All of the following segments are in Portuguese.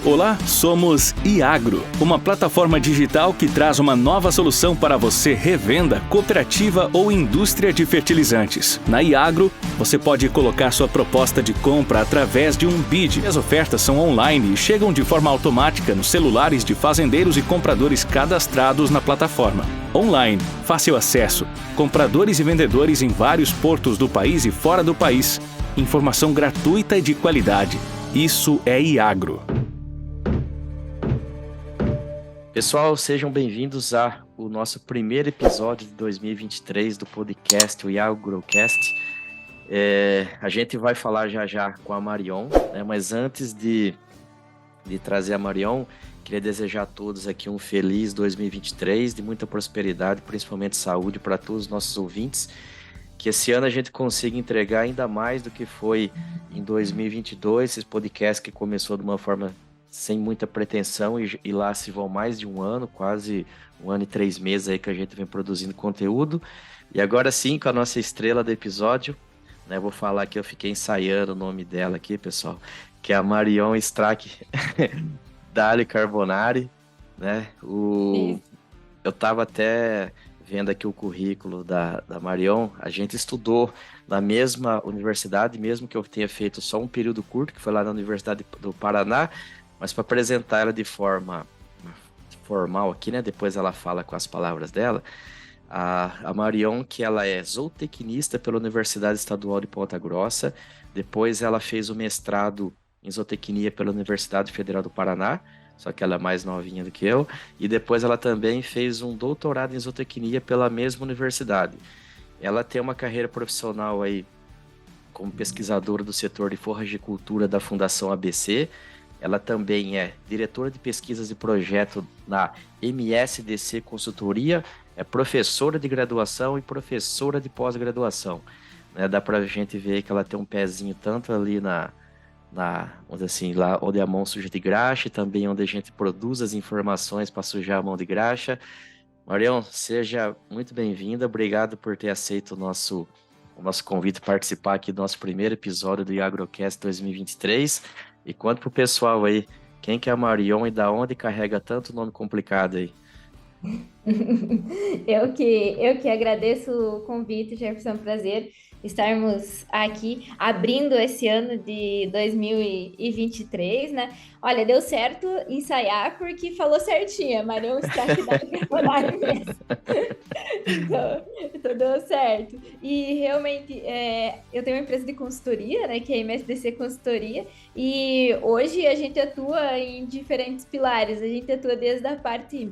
Olá, somos Iagro, uma plataforma digital que traz uma nova solução para você revenda, cooperativa ou indústria de fertilizantes. Na Iagro, você pode colocar sua proposta de compra através de um bid. As ofertas são online e chegam de forma automática nos celulares de fazendeiros e compradores cadastrados na plataforma. Online, fácil acesso, compradores e vendedores em vários portos do país e fora do país. Informação gratuita e de qualidade. Isso é Iagro. Pessoal, sejam bem-vindos ao nosso primeiro episódio de 2023 do podcast, o IagroCast. A gente vai falar já com a Marion, né? Mas antes de trazer a Marion, queria desejar a todos aqui um feliz 2023, de muita prosperidade, principalmente saúde para todos os nossos ouvintes. Que esse ano a gente consiga entregar ainda mais do que foi em 2022, esse podcast que começou de uma forma sem muita pretensão e lá se vão mais de um ano, quase 1 ano e 3 meses aí que a gente vem produzindo conteúdo. E agora sim, com a nossa estrela do episódio, né, vou falar que eu fiquei ensaiando o nome dela aqui, pessoal, que é a Marion Strack Dali Carbonari, né? Eu estava até vendo aqui o currículo da Marion, a gente estudou na mesma universidade, mesmo que eu tenha feito só um período curto, que foi lá na Universidade do Paraná, mas para apresentar ela de forma formal aqui, né? Depois ela fala com as palavras dela. A Marion, que ela é zootecnista pela Universidade Estadual de Ponta Grossa, depois ela fez o mestrado em zootecnia pela Universidade Federal do Paraná, só que ela é mais novinha do que eu, e depois ela também fez um doutorado em zootecnia pela mesma universidade. Ela tem uma carreira profissional aí como pesquisadora do setor de forragicultura da Fundação ABC. Ela também é diretora de pesquisas e projeto na MSDC Consultoria, é professora de graduação e professora de pós-graduação. Né? Dá para a gente ver que ela tem um pezinho tanto ali vamos dizer assim, lá onde a mão suja de graxa, também onde a gente produz as informações para sujar a mão de graxa. Marion, seja muito bem-vinda, obrigado por ter aceito o nosso convite para participar aqui do nosso primeiro episódio do IagroCast 2023. E conta pro pessoal aí, quem que é a Marion e da onde carrega tanto nome complicado aí? Eu que agradeço o convite, Jefferson, é um prazer estarmos aqui abrindo esse ano de 2023, né? Olha, deu certo ensaiar porque falou certinho, a Marion Strack da Carbonari mesmo. Então deu certo. E realmente, eu tenho uma empresa de consultoria, né, que é a MSDC Consultoria, e hoje a gente atua em diferentes pilares. A gente atua desde a parte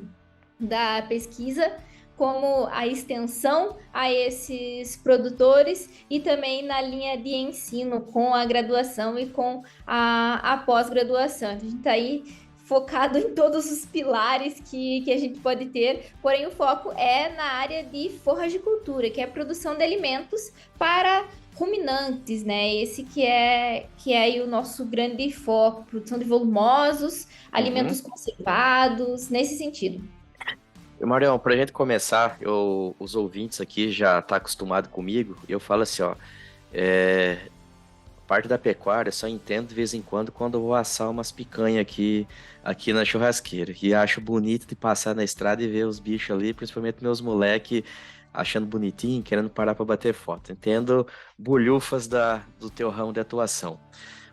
da pesquisa, como a extensão a esses produtores e também na linha de ensino com a graduação e com a pós-graduação. A gente está aí focado em todos os pilares que a gente pode ter, porém o foco é na área de forragicultura, que é a produção de alimentos para ruminantes, né? Esse que é aí o nosso grande foco, produção de volumosos, alimentos conservados, nesse sentido. Marião, para a gente começar, os ouvintes aqui já estão acostumados comigo, e eu falo assim, ó, a parte da pecuária eu só entendo de vez em quando eu vou assar umas picanhas aqui na churrasqueira, e acho bonito de passar na estrada e ver os bichos ali, principalmente meus moleques achando bonitinho, querendo parar para bater foto. Entendo bolhufas do teu ramo de atuação.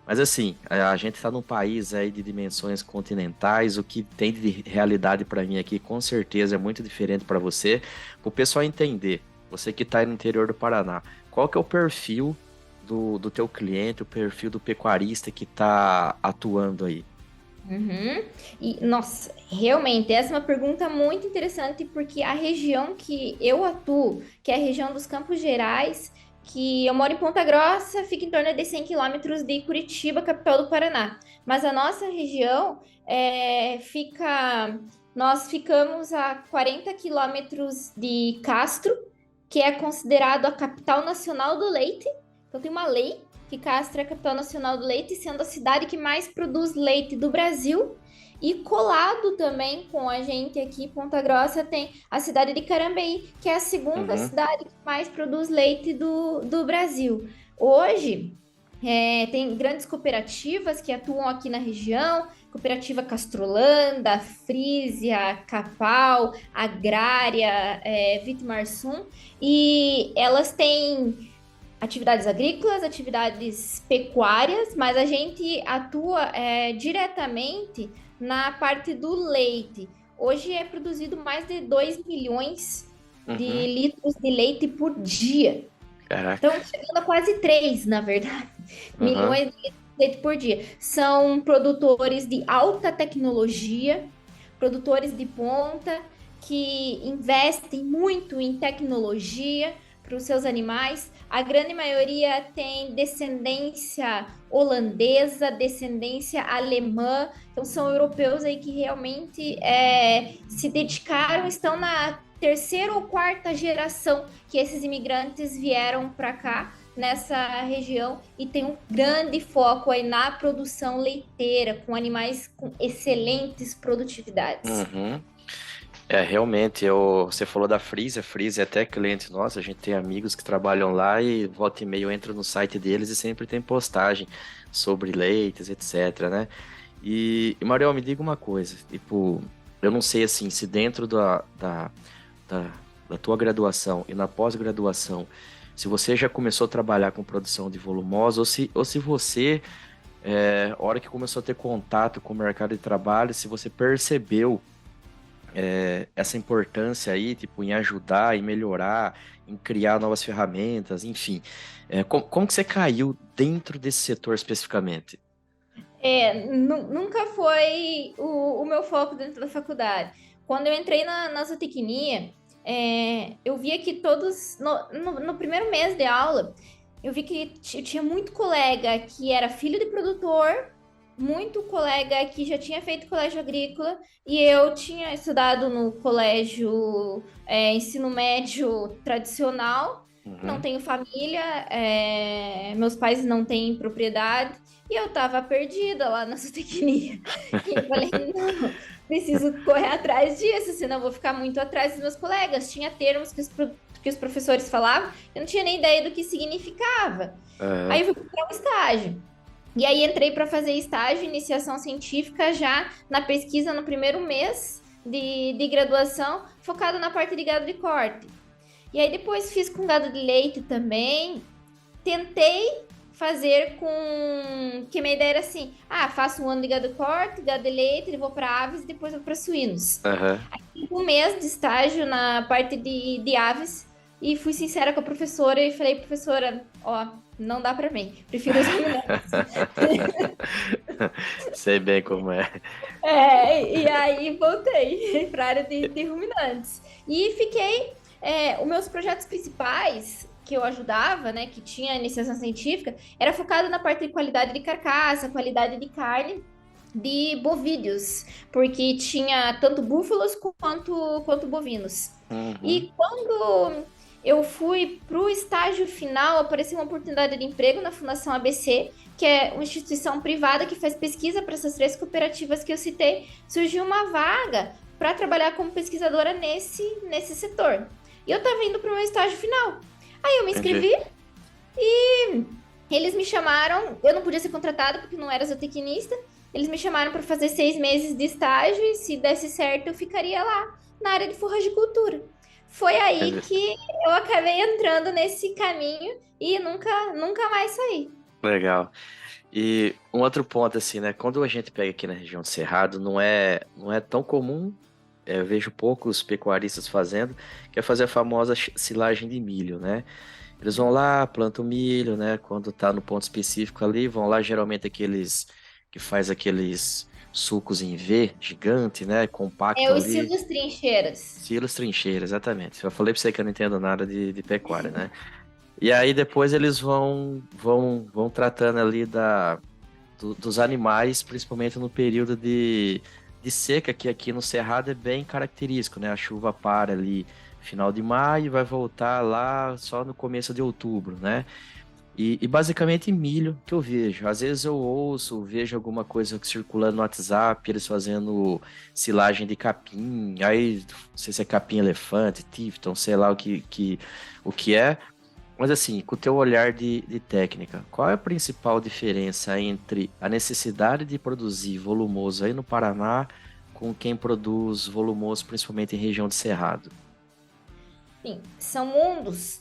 Mas assim, a gente está num país aí de dimensões continentais, o que tem de realidade para mim aqui com certeza é muito diferente para você. Para o pessoal entender, você que está aí no interior do Paraná, qual que é o perfil do teu cliente, o perfil do pecuarista que está atuando aí? E, nossa, realmente, essa é uma pergunta muito interessante, porque a região que eu atuo, que é a região dos Campos Gerais, que eu moro em Ponta Grossa, fica em torno de 100 quilômetros de Curitiba, capital do Paraná. Mas a nossa região nós ficamos a 40 quilômetros de Castro, que é considerado a capital nacional do leite. Então tem uma lei que Castro é a capital nacional do leite, sendo a cidade que mais produz leite do Brasil. E colado também com a gente aqui, Ponta Grossa, tem a cidade de Carambeí, que é a segunda cidade que mais produz leite do Brasil. Hoje, tem grandes cooperativas que atuam aqui na região, Cooperativa Castrolanda, Frisia, Capal, Agrária, Vitmarsum, e elas têm atividades agrícolas, atividades pecuárias, mas a gente atua diretamente na parte do leite. Hoje é produzido mais de 2 milhões de litros de leite por dia. Caraca. Então, chegando a quase 3, na verdade, milhões de litros de leite por dia. São produtores de alta tecnologia, produtores de ponta, que investem muito em tecnologia para os seus animais. A grande maioria tem descendência holandesa, descendência alemã, então são europeus aí que realmente se dedicaram, estão na terceira ou quarta geração que esses imigrantes vieram para cá, nessa região, e tem um grande foco aí na produção leiteira, com animais com excelentes produtividades. Realmente, você falou da Frisia é até cliente nosso, a gente tem amigos que trabalham lá e volta e meia eu entro no site deles e sempre tem postagem sobre leites, etc, né? E Mariel, me diga uma coisa, tipo, eu não sei assim, se dentro da tua graduação e na pós-graduação, se você já começou a trabalhar com produção de volumosa ou se você, a hora que começou a ter contato com o mercado de trabalho, se você percebeu essa importância aí, tipo, em ajudar, em melhorar, em criar novas ferramentas, enfim. Como que você caiu dentro desse setor especificamente? Nunca foi o meu foco dentro da faculdade. Quando eu entrei na zootecnia, eu via que todos, no primeiro mês de aula, eu vi que tinha muito colega que era filho de produtor, muito colega que já tinha feito colégio agrícola, e eu tinha estudado no colégio ensino médio tradicional, não tenho família, meus pais não têm propriedade, e eu tava perdida lá na zootecnia. E eu falei, não, preciso correr atrás disso, senão eu vou ficar muito atrás dos meus colegas. Tinha termos que os professores falavam, eu não tinha nem ideia do que significava. Aí eu fui procurar um estágio. E aí entrei para fazer estágio, iniciação científica, já na pesquisa no primeiro mês de graduação, focado na parte de gado de corte. E aí depois fiz com gado de leite também. Tentei fazer com... que minha ideia era assim, faço um ano de gado de corte, gado de leite, vou para aves e depois vou para suínos. Aí, um mês de estágio na parte de aves e fui sincera com a professora e falei, professora, não dá para mim, prefiro os ruminantes. Sei bem como é. E aí voltei para a área de ruminantes. E fiquei... os meus projetos principais que eu ajudava, né, que tinha iniciação científica, era focado na parte de qualidade de carcaça, qualidade de carne de bovídeos, porque tinha tanto búfalos quanto bovinos. E quando eu fui para o estágio final, apareceu uma oportunidade de emprego na Fundação ABC, que é uma instituição privada que faz pesquisa para essas 3 cooperativas que eu citei. Surgiu uma vaga para trabalhar como pesquisadora nesse setor. E eu estava indo para o meu estágio final. Aí eu me inscrevi e eles me chamaram. Eu não podia ser contratada porque não era zootecnista. Eles me chamaram para fazer 6 meses de estágio e se desse certo eu ficaria lá na área de forragicultura. Foi aí que eu acabei entrando nesse caminho e nunca mais saí. Legal. E um outro ponto assim, né? Quando a gente pega aqui na região do Cerrado, não é tão comum. Eu vejo poucos pecuaristas fazendo, que é fazer a famosa silagem de milho, né? Eles vão lá, plantam milho, né? Quando tá no ponto específico ali, vão lá, geralmente aqueles que faz aqueles sucos em V, gigante, né? Compacto ali. Os silos trincheiras. Silos trincheiras, exatamente. Eu falei pra você que eu não entendo nada de pecuária, né? E aí depois eles vão tratando ali dos animais, principalmente no período de seca, que aqui no Cerrado é bem característico, né? A chuva para ali final de maio e vai voltar lá só no começo de outubro, né? E basicamente milho que eu vejo. Às vezes eu vejo alguma coisa circulando no WhatsApp, eles fazendo silagem de capim, aí não sei se é capim elefante, tifton, sei lá o que é. Mas assim, com o teu olhar de técnica, qual é a principal diferença entre a necessidade de produzir volumoso aí no Paraná com quem produz volumoso principalmente em região de Cerrado? Sim, são mundos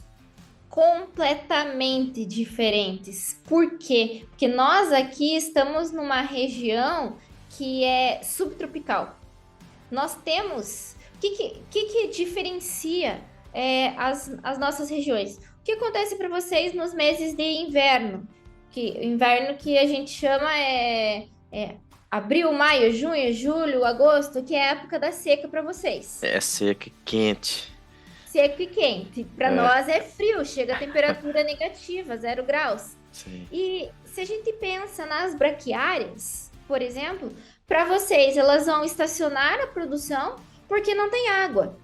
completamente diferentes. Por quê? Porque nós aqui estamos numa região que é subtropical. Nós temos. O que diferencia as nossas regiões? O que acontece para vocês nos meses de inverno? Inverno que a gente chama é abril, maio, junho, julho, agosto, que é a época da seca para vocês. É seco e quente. Seco e quente. Para É, nós é frio, chega a temperatura negativa, 0 graus. sim. E se a gente pensa nas braquiárias, por exemplo, para vocês, elas vão estacionar a produção porque não tem água.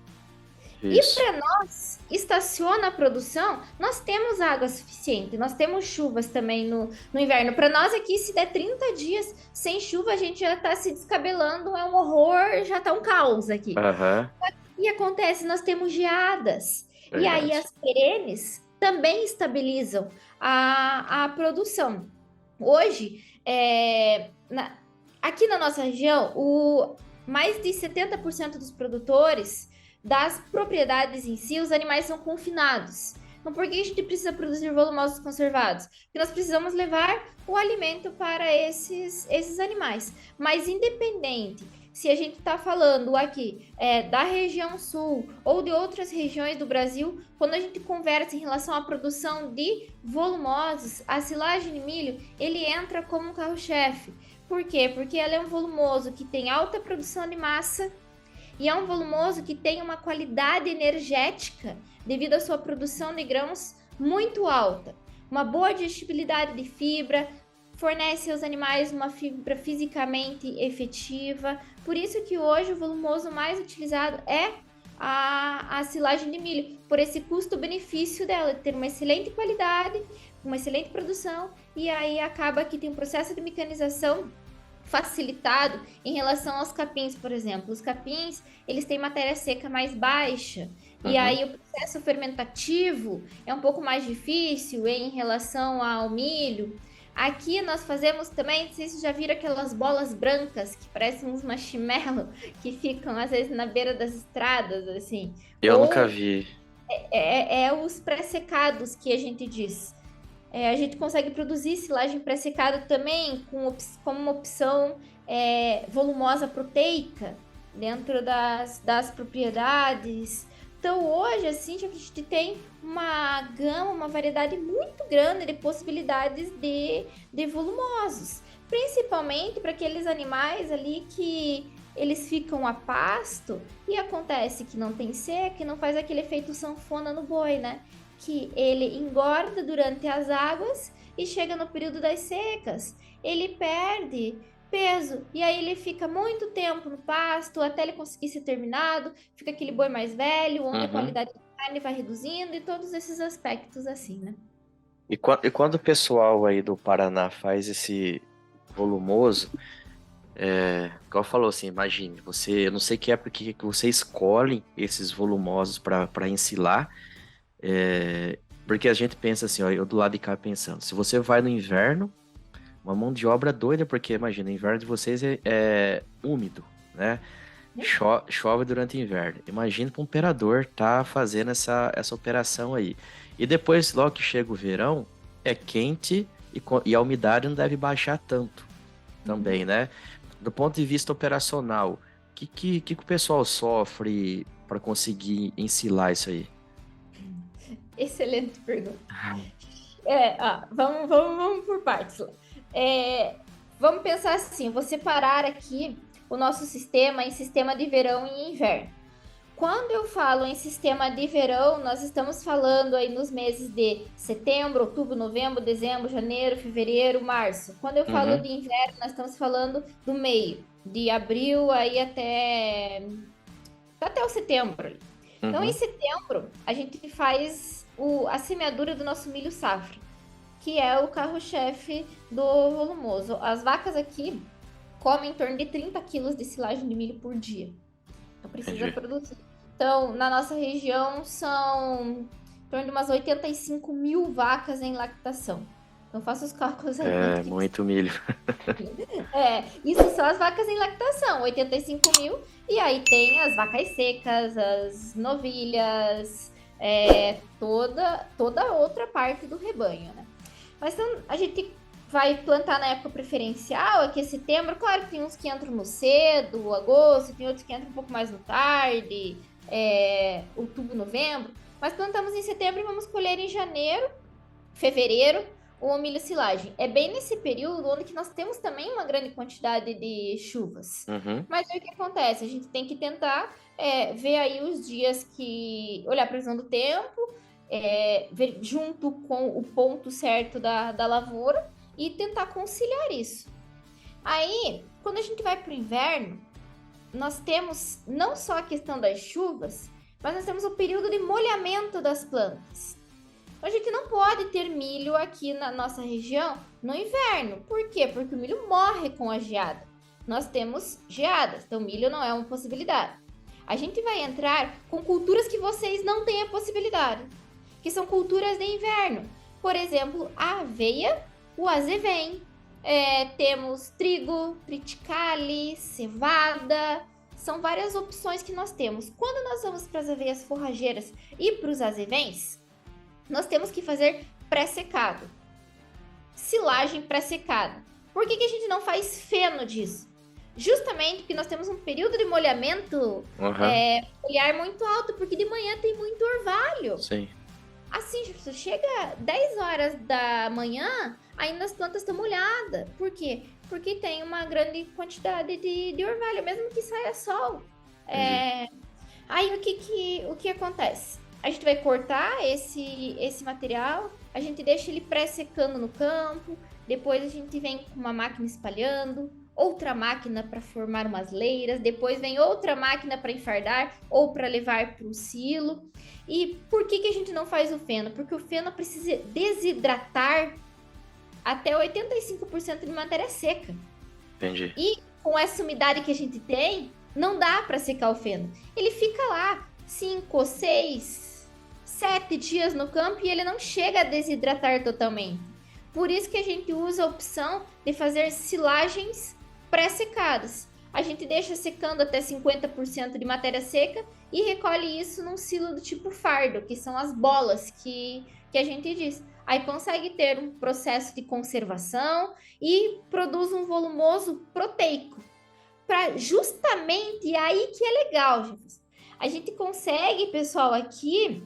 E Isso. para nós, estaciona a produção, nós temos água suficiente, nós temos chuvas também no inverno. Para nós aqui, se der 30 dias sem chuva, a gente já está se descabelando, é um horror, já está um caos aqui. Aham, E acontece, nós temos geadas. E aí verdade. as perenes também estabilizam a produção. Hoje, aqui na nossa região, mais de 70% dos produtores das propriedades em si, os animais são confinados. Então, por que a gente precisa produzir volumosos conservados? Porque nós precisamos levar o alimento para esses animais. Mas independente se a gente está falando aqui da região sul ou de outras regiões do Brasil, quando a gente conversa em relação à produção de volumosos, a silagem de milho, ele entra como um carro-chefe. Por quê? Porque ela é um volumoso que tem alta produção de massa e é um volumoso que tem uma qualidade energética devido à sua produção de grãos muito alta. Uma boa digestibilidade de fibra, fornece aos animais uma fibra fisicamente efetiva. Por isso que hoje o volumoso mais utilizado é a silagem de milho, por esse custo-benefício dela, de ter uma excelente qualidade, uma excelente produção, e aí acaba que tem um processo de mecanização facilitado em relação aos capins, por exemplo. Os capins, eles têm matéria seca mais baixa, e aí o processo fermentativo é um pouco mais difícil em relação ao milho. Aqui nós fazemos também, não sei se vocês já viram aquelas bolas brancas que parecem uns marshmallow que ficam às vezes na beira das estradas, assim. Eu Ou nunca vi. os pré-secados que a gente diz. A gente consegue produzir silagem pré-secada também como uma opção volumosa proteica dentro das propriedades. Então, hoje, assim, a gente tem uma gama, uma variedade muito grande de possibilidades de volumosos. Principalmente para aqueles animais ali que eles ficam a pasto e acontece que não tem seca e não faz aquele efeito sanfona no boi, né? Que ele engorda durante as águas e chega no período das secas, ele perde peso e aí ele fica muito tempo no pasto até ele conseguir ser terminado, fica aquele boi mais velho, onde a qualidade da carne vai reduzindo e todos esses aspectos assim, né? E quando o pessoal aí do Paraná faz esse volumoso, igual falou assim, imagine, eu não sei que época que você escolhe esses volumosos para ensilar, porque a gente pensa assim, ó, eu do lado de cá pensando, se você vai no inverno, uma mão de obra doida, porque imagina, o inverno de vocês é úmido, né? Chove durante o inverno. Imagina para um operador tá fazendo essa operação aí. E depois, logo que chega o verão, é quente e a umidade não deve baixar tanto também, né? Do ponto de vista operacional, o que o pessoal sofre para conseguir ensilar isso aí? Excelente pergunta. Vamos por partes lá. Vamos pensar assim, vou separar aqui o nosso sistema em sistema de verão e inverno. Quando eu falo em sistema de verão, nós estamos falando aí nos meses de setembro, outubro, novembro, dezembro, janeiro, fevereiro, março. Quando eu falo de inverno, nós estamos falando do meio, de abril aí até o setembro. Então, em setembro, a gente faz a semeadura do nosso milho safra, que é o carro-chefe do volumoso. As vacas aqui comem em torno de 30 quilos de silagem de milho por dia. Então, precisa produzir. Então, na nossa região, são em torno de umas 85 mil vacas em lactação. Então faça os cálculos aí. É, muito milho. Isso são as vacas em lactação, 85 mil. E aí tem as vacas secas, as novilhas, toda outra parte do rebanho, né? Mas então a gente vai plantar na época preferencial, que é setembro. Claro que tem uns que entram no cedo, agosto, tem outros que entram um pouco mais no tarde, outubro, novembro. Mas plantamos em setembro e vamos colher em janeiro, fevereiro, o milho silagem. É bem nesse período onde que nós temos também uma grande quantidade de chuvas. Uhum. Mas aí o que acontece? A gente tem que tentar ver aí os dias que... olhar a previsão do tempo, ver junto com o ponto certo da lavoura e tentar conciliar isso. Aí, quando a gente vai para o inverno, nós temos não só a questão das chuvas, mas nós temos o período de molhamento das plantas. A gente não pode ter milho aqui na nossa região no inverno. Por quê? Porque o milho morre com a geada. Nós temos geadas, então milho não é uma possibilidade. A gente vai entrar com culturas que vocês não têm a possibilidade, que são culturas de inverno. Por exemplo, a aveia, o azevém, temos trigo, triticale, cevada. São várias opções que nós temos. Quando nós vamos para as aveias forrageiras e para os azevens, nós temos que fazer pré-secado. Silagem pré-secada. Por que a gente não faz feno disso? Justamente porque nós temos um período de molhamento foliar muito alto, porque de manhã tem muito orvalho. Sim. Assim, chega 10 horas da manhã, ainda as plantas estão molhadas. Por quê? Porque tem uma grande quantidade de orvalho, mesmo que saia sol. Aí o que acontece? A gente vai cortar esse material, a gente deixa ele pré-secando no campo, depois a gente vem com uma máquina espalhando, outra máquina para formar umas leiras, depois vem outra máquina para enfardar ou para levar para o silo. E por que a gente não faz o feno? Porque o feno precisa desidratar até 85% de matéria seca. Entendi. E com essa umidade que a gente tem, não dá para secar o feno. Ele fica lá 5, 6, 7 dias no campo e ele não chega a desidratar totalmente. Por isso que a gente usa a opção de fazer silagens pré-secadas. A gente deixa secando até 50% de matéria seca e recolhe isso num silo do tipo fardo, que são as bolas que a gente diz. Aí consegue ter um processo de conservação e produz um volumoso proteico. Justamente aí que é legal, gente. A gente consegue, pessoal, aqui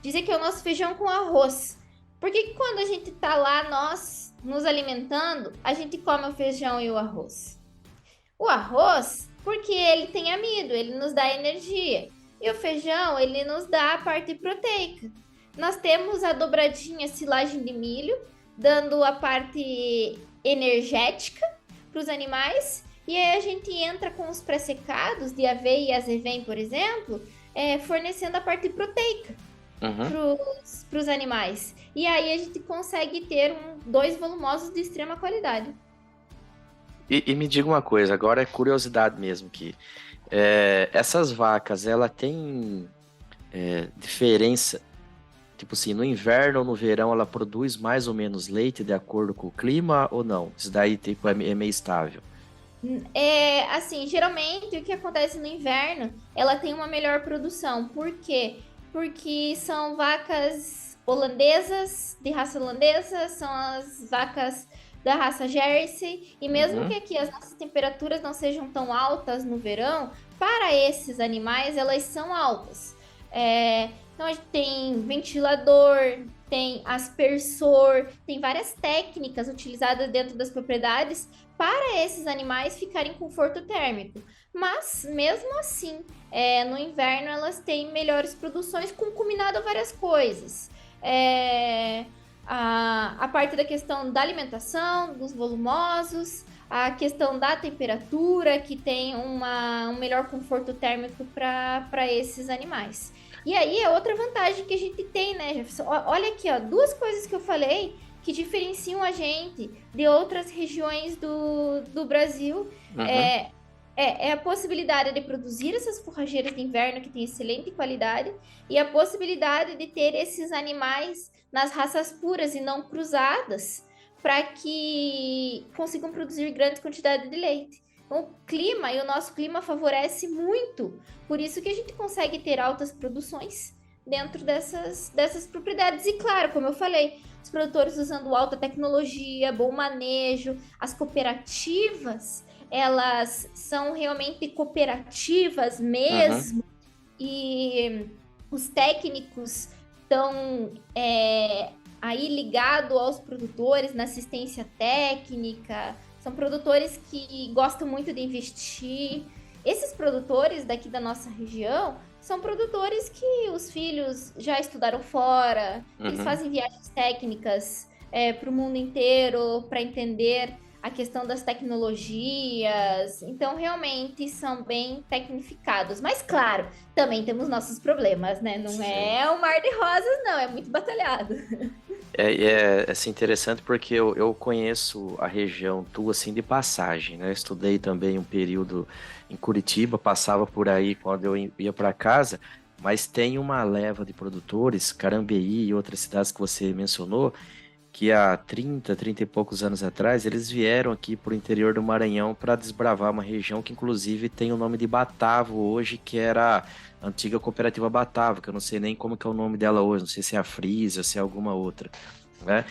dizer que é o nosso feijão com arroz. Porque quando a gente tá lá, nós nos alimentando, a gente come o feijão e o arroz. O arroz, porque ele tem amido, ele nos dá energia. E o feijão, ele nos dá a parte proteica. Nós temos a dobradinha silagem de milho, dando a parte energética para os animais. E aí a gente entra com os pré-secados de aveia e azevém, por exemplo, fornecendo a parte proteica para os animais. E aí a gente consegue ter 2 volumosos de extrema qualidade. E me diga uma coisa, agora é curiosidade mesmo que essas vacas, ela tem diferença? Tipo assim, no inverno ou no verão ela produz mais ou menos leite de acordo com o clima ou não? Isso daí tipo, é meio estável. Assim, geralmente o que acontece no inverno, ela tem uma melhor produção. Por quê? Porque são vacas holandesas, de raça holandesa, são as vacas da raça Jersey, e mesmo que aqui as nossas temperaturas não sejam tão altas no verão, para esses animais elas são altas. Então a gente tem ventilador, tem aspersor, tem várias técnicas utilizadas dentro das propriedades para esses animais ficarem em conforto térmico. Mas, mesmo assim, no inverno elas têm melhores produções combinado a várias coisas. A parte da questão da alimentação, dos volumosos, a questão da temperatura, que tem um melhor conforto térmico para esses animais. E aí é outra vantagem que a gente tem, né, Jefferson? Olha aqui, ó, 2 coisas que eu falei que diferenciam a gente de outras regiões do Brasil. É a possibilidade de produzir essas forrageiras de inverno que têm excelente qualidade e a possibilidade de ter esses animais nas raças puras e não cruzadas para que consigam produzir grande quantidade de leite. Então, o clima e o nosso clima favorece muito, por isso que a gente consegue ter altas produções dentro dessas propriedades. E claro, como eu falei, os produtores usando alta tecnologia, bom manejo, as cooperativas elas são realmente cooperativas Uhum. mesmo, e os técnicos estão aí ligados aos produtores na assistência técnica, são produtores que gostam muito de investir. Esses produtores daqui da nossa região são produtores que os filhos já estudaram fora, eles Uhum. fazem viagens técnicas para o mundo inteiro para entender a questão das tecnologias. Então, realmente são bem tecnificados. Mas, claro, também temos nossos problemas, né? Não Sim. é um mar de rosas, não, é muito batalhado. É assim, interessante porque eu conheço a região tua assim de passagem, né? Estudei também um período em Curitiba, passava por aí quando eu ia para casa, mas tem uma leva de produtores, Carambeí e outras cidades que você mencionou, que há 30 e poucos anos atrás, eles vieram aqui para o interior do Maranhão para desbravar uma região que inclusive tem o nome de Batavo hoje, que era a antiga cooperativa Batavo, que eu não sei nem como que é o nome dela hoje, não sei se é a Frisia, se é alguma outra, né?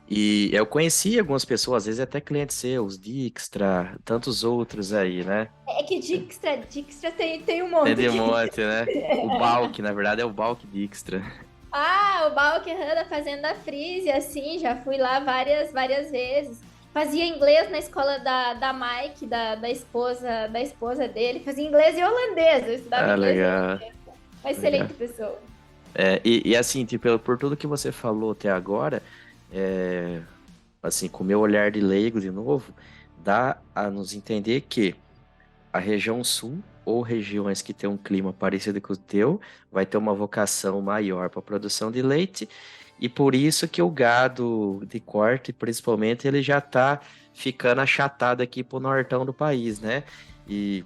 E eu conheci algumas pessoas, às vezes até clientes seus, Dijkstra, tantos outros aí, né? É que Dijkstra tem um Tem monte de aqui. monte, né? O Balk, na verdade, é o Balk Dijkstra. Ah, o Balquerran da Fazenda Frise, assim, já fui lá várias vezes. Fazia inglês na escola da Mike, da esposa dele. Fazia inglês e holandês. Eu estudava Ah, inglês e legal, holandês. Uma legal. excelente pessoa. E assim, tipo, por tudo que você falou até agora, é, assim, com o meu olhar de leigo de novo, dá a nos entender que a região sul ou regiões que têm um clima parecido com o teu vai ter uma vocação maior para a produção de leite e por isso que o gado de corte, principalmente, ele já está ficando achatado aqui pro nortão do país, né? E,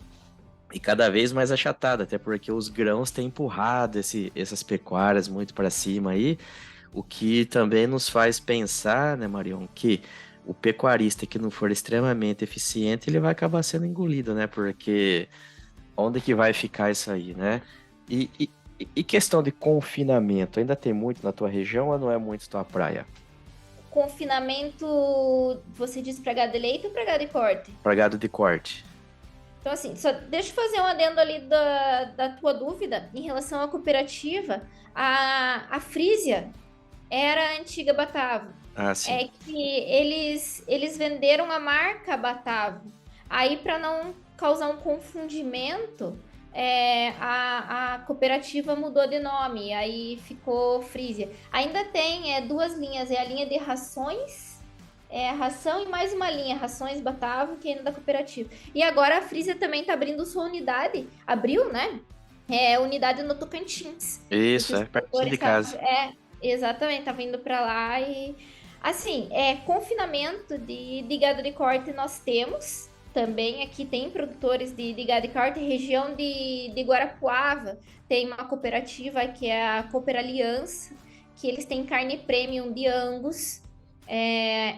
e cada vez mais achatado, até porque os grãos têm empurrado essas pecuárias muito para cima aí, o que também nos faz pensar, né, Marion, que o pecuarista que não for extremamente eficiente, ele vai acabar sendo engolido, né? Porque onde que vai ficar isso aí, né? E questão de confinamento, ainda tem muito na tua região ou não é muito tua praia? Confinamento, você diz pra gado de leite ou pra gado de corte? Pra gado de corte. Então, assim, só deixa eu fazer um adendo ali da tua dúvida em relação à cooperativa. A Frisia era a antiga Batavo. Ah, sim. É que eles venderam a marca Batavo. Aí, para não causar um confundimento, a cooperativa mudou de nome, aí ficou Frisia. Ainda tem duas linhas, é a linha de rações, ração e mais uma linha, rações Batavo, que é ainda da cooperativa. E agora a Frisia também está abrindo sua unidade, abriu, né? Unidade no Tocantins. Porque Isso, os é pertinho produtores de estavam. casa. Exatamente, tá vindo para lá e. Assim, confinamento de gado de corte nós temos. Também aqui tem produtores de gado de corte, região de Guarapuava. Tem uma cooperativa que é a Cooper Aliança, que eles têm carne premium de Angus.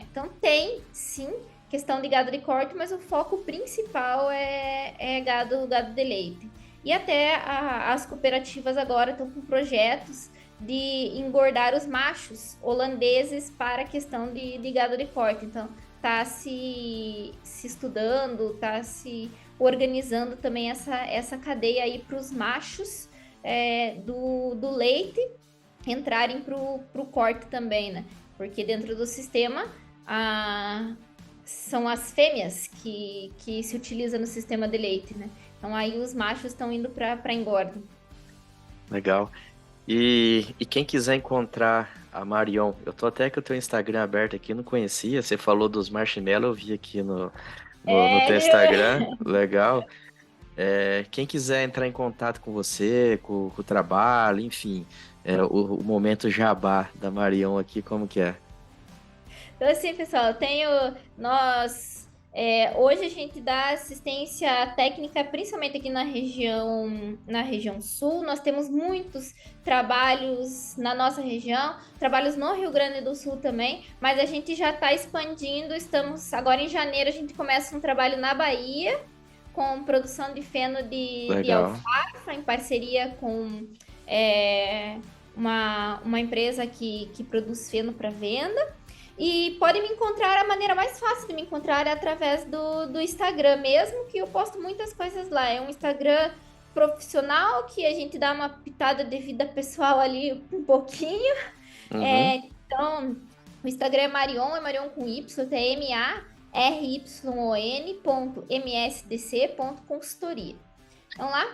Então tem, sim, questão de gado de corte, mas o foco principal é gado de leite. E até as cooperativas agora estão com projetos de engordar os machos holandeses para a questão de gado de corte. Então, tá se estudando, tá se organizando também essa cadeia aí para os machos do leite entrarem para o corte também, né? Porque dentro do sistema são as fêmeas que se utiliza no sistema de leite, né? Então aí os machos estão indo para engorda. Legal. E quem quiser encontrar a Marion, eu tô até com o teu Instagram aberto aqui, não conhecia. Você falou dos marshmallows, eu vi aqui no teu Instagram. Legal. Quem quiser entrar em contato com você, com o trabalho, enfim, o momento jabá da Marion aqui, como que é? Então, assim, pessoal, eu tenho. Nós Hoje a gente dá assistência técnica, principalmente aqui na região sul. Nós temos muitos trabalhos na nossa região, trabalhos no Rio Grande do Sul também, mas a gente já está expandindo. Estamos agora em janeiro, a gente começa um trabalho na Bahia com produção de feno de alfafa, em parceria com uma empresa que produz feno para venda. E pode me encontrar, a maneira mais fácil de me encontrar é através do Instagram mesmo, que eu posto muitas coisas lá. É um Instagram profissional, que a gente dá uma pitada de vida pessoal ali um pouquinho. Então, o Instagram é Marion com Y, é maryon.msdc.consultoria. Então lá,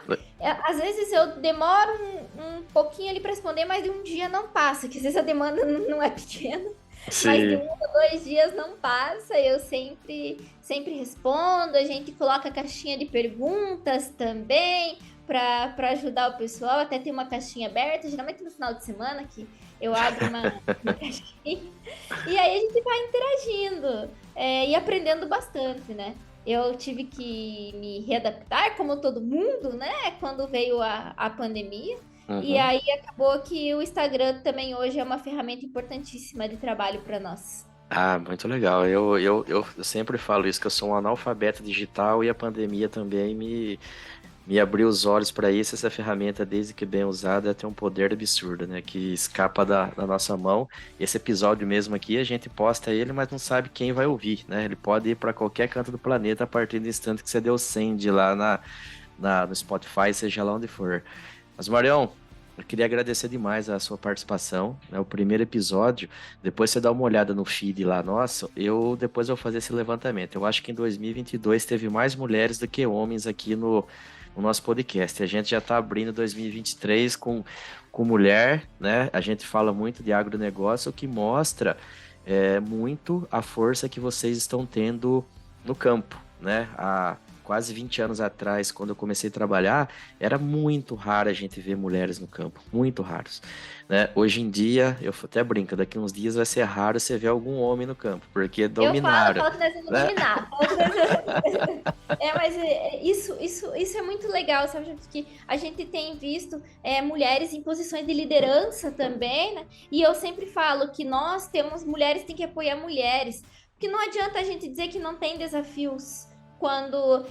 às vezes eu demoro um pouquinho ali para responder, mas de um dia não passa, que às vezes a demanda não é pequena. Sim. Mas de 1 ou 2 dias não passa, eu sempre respondo. A gente coloca caixinha de perguntas também para ajudar o pessoal. Até tem uma caixinha aberta, geralmente no final de semana, que eu abro uma caixinha. E aí a gente vai interagindo e aprendendo bastante, né? Eu tive que me readaptar, como todo mundo, né? Quando veio a pandemia. E aí acabou que o Instagram também hoje é uma ferramenta importantíssima de trabalho para nós. Ah, muito legal. Eu sempre falo isso, que eu sou um analfabeto digital e a pandemia também me abriu os olhos para isso. Essa ferramenta, desde que bem usada, tem um poder absurdo, né? Que escapa da nossa mão. Esse episódio mesmo aqui, a gente posta ele, mas não sabe quem vai ouvir, né? Ele pode ir para qualquer canto do planeta a partir do instante que você deu send lá no Spotify, seja lá onde for. Mas, Marion, eu queria agradecer demais a sua participação, né? O primeiro episódio, depois você dá uma olhada no feed lá nosso, depois eu vou fazer esse levantamento. Eu acho que em 2022 teve mais mulheres do que homens aqui no nosso podcast. A gente já está abrindo 2023 com mulher, né? A gente fala muito de agronegócio, o que mostra muito a força que vocês estão tendo no campo, né? Há quase 20 anos atrás, quando eu comecei a trabalhar, era muito raro a gente ver mulheres no campo, muito raros, né? Hoje em dia, eu até brinco, daqui uns dias vai ser raro você ver algum homem no campo, porque dominaram. Eu falo que nós vamos dominar. Mas isso é muito legal, sabe? Porque a gente tem visto mulheres em posições de liderança também, né? E eu sempre falo que nós temos mulheres, tem que apoiar mulheres, porque não adianta a gente dizer que não tem desafios. Quando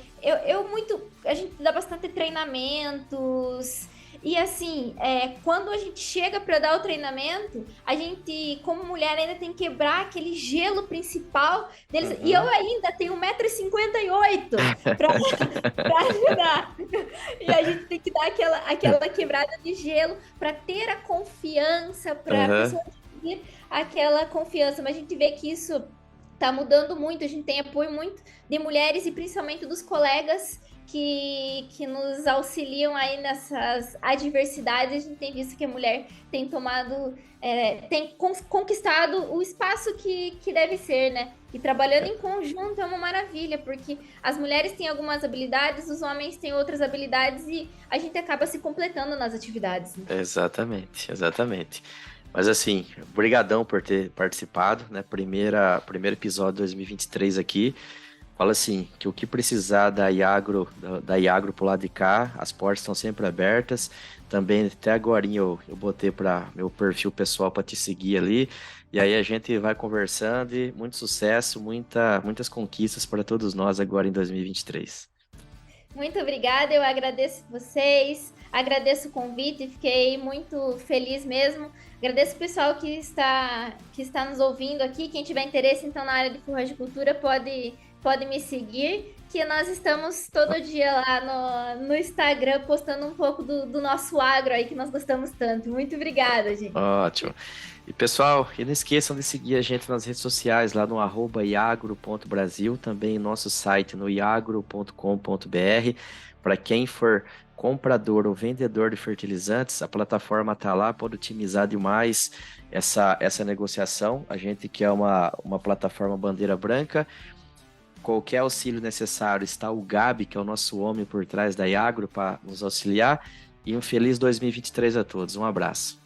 a gente dá bastante treinamentos e assim, quando a gente chega para dar o treinamento, a gente, como mulher, ainda tem que quebrar aquele gelo principal deles. E eu ainda tenho 1,58 m para ajudar. E a gente tem que dar aquela quebrada de gelo para ter a confiança, para a pessoa ter aquela confiança. Mas a gente vê que isso tá mudando muito, a gente tem apoio muito de mulheres e principalmente dos colegas que nos auxiliam aí nessas adversidades. A gente tem visto que a mulher tem tem conquistado o espaço que deve ser, né? E trabalhando em conjunto é uma maravilha, porque as mulheres têm algumas habilidades, os homens têm outras habilidades e a gente acaba se completando nas atividades. Né? Exatamente. Mas assim, brigadão por ter participado, né? Primeiro episódio de 2023 aqui. Fala assim, que o que precisar da Iagro pro lado de cá, as portas estão sempre abertas. Também até agora eu botei para meu perfil pessoal para te seguir ali. E aí a gente vai conversando e muito sucesso, muitas conquistas para todos nós agora em 2023. Muito obrigada, eu agradeço vocês, agradeço o convite, fiquei muito feliz mesmo. Agradeço o pessoal que está nos ouvindo aqui. Quem tiver interesse então na área de forragicultura pode me seguir, que nós estamos todo dia lá no Instagram postando um pouco do nosso agro aí que nós gostamos tanto. Muito obrigada, gente. Ótimo. E pessoal, não esqueçam de seguir a gente nas redes sociais, lá no @iagro.brasil, também em nosso site no iagro.com.br. Para quem for comprador ou vendedor de fertilizantes, a plataforma está lá, pode otimizar demais essa negociação. A gente quer uma plataforma bandeira branca. Qualquer auxílio necessário, está o Gabi, que é o nosso homem por trás da Iagro, para nos auxiliar. E um feliz 2023 a todos. Um abraço.